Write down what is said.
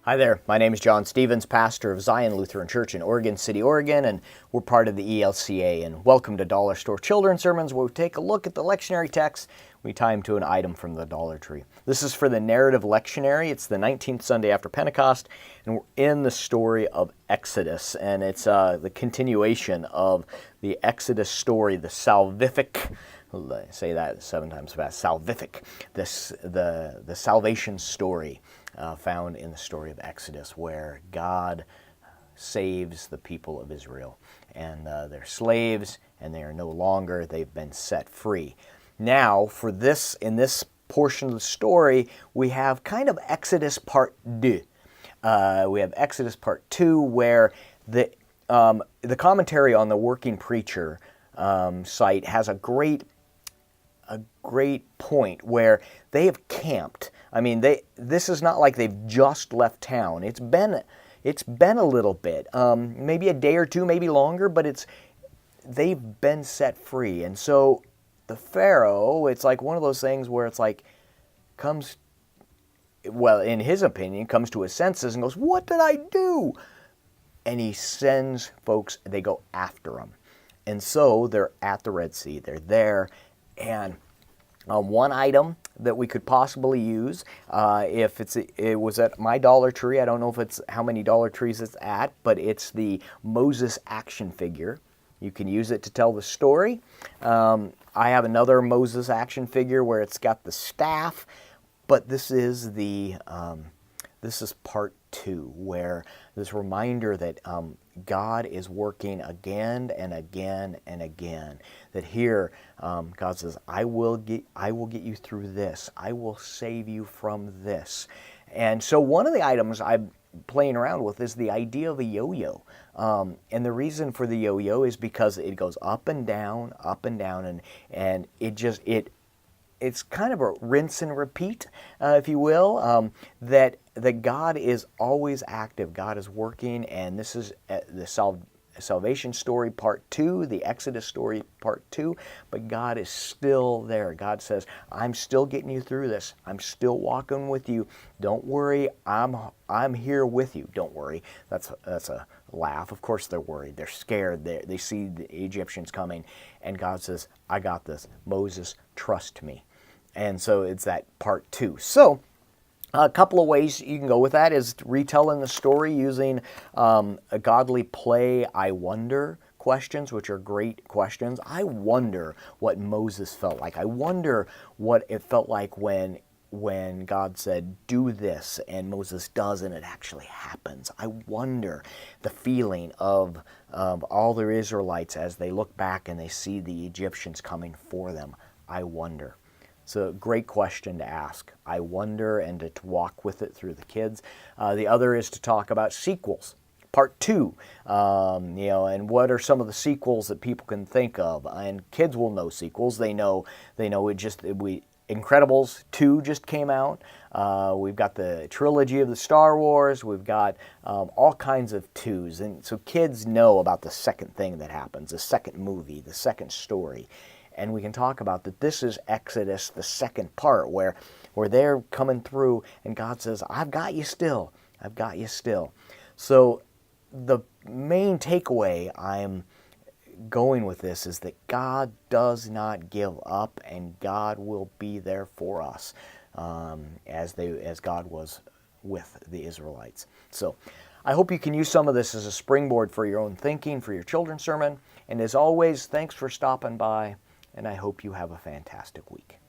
Hi there, my name is John Stevens, pastor of Zion Lutheran Church in Oregon City, Oregon, and we're part of the ELCA, and welcome to Dollar Store Children's Sermons, where we take a look at the lectionary text, we tie them to an item from the Dollar Tree. This is for the narrative lectionary. It's the 19th Sunday after Pentecost, and we're in the story of Exodus, and it's the continuation of the Exodus story, the salvific, say that 7 times fast, salvific, the salvation story. Found in the story of Exodus, where God saves the people of Israel. And they're slaves, and they are no longer, they've been set free. Now, for this, in this portion of the story, we have kind of Exodus part 2. We have Exodus part 2, where the commentary on the Working Preacher site has a great point where they have camped. I mean, this is not like they've just left town. It's been a little bit, maybe a day or two, maybe longer, but they've been set free. And so the Pharaoh, it's like one of those things where it's like in his opinion, comes to his senses and goes, "What did I do?" And he sends folks, they go after them. And so they're at the Red Sea. They're there. And one item that we could possibly use, if it was at my Dollar Tree, I don't know if it's how many Dollar Trees it's at, but it's the Moses action figure. You can use it to tell the story. I have another Moses action figure where it's got the staff, but this is part 2, where this reminder that God is working again and again and again. That here, God says, I will get you through this. I will save you from this. And so one of the items I'm playing around with is the idea of a yo-yo. And the reason for the yo-yo is because it goes up and down, and it's kind of a rinse and repeat, if you will, that God is always active. God is working, and this is the salvation story part 2, the Exodus story part 2, but God is still there. God says, I'm still getting you through this. I'm still walking with you. Don't worry, I'm here with you. Don't worry. That's a laugh. Of course they're worried. They're scared. They see the Egyptians coming, and God says, I got this. Moses, trust me. And so it's that part 2. So a couple of ways you can go with that is retelling the story using a godly play, I wonder questions, which are great questions. I wonder what Moses felt like. I wonder what it felt like when God said, do this, and Moses does, and it actually happens. I wonder the feeling of all the Israelites as they look back and they see the Egyptians coming for them. I wonder. It's a great question to ask. I wonder, and to walk with it through the kids. The other is to talk about sequels. Part 2, and what are some of the sequels that people can think of? And kids will know sequels. They know Incredibles 2 just came out. We've got the trilogy of the Star Wars. We've got all kinds of 2s. And so kids know about the second thing that happens, the second movie, the second story. And we can talk about that this is Exodus, the second part, where they're coming through and God says, I've got you still. I've got you still. So the main takeaway I'm going with this is that God does not give up, and God will be there for us as God was with the Israelites. So I hope you can use some of this as a springboard for your own thinking, for your children's sermon. And as always, thanks for stopping by. And I hope you have a fantastic week.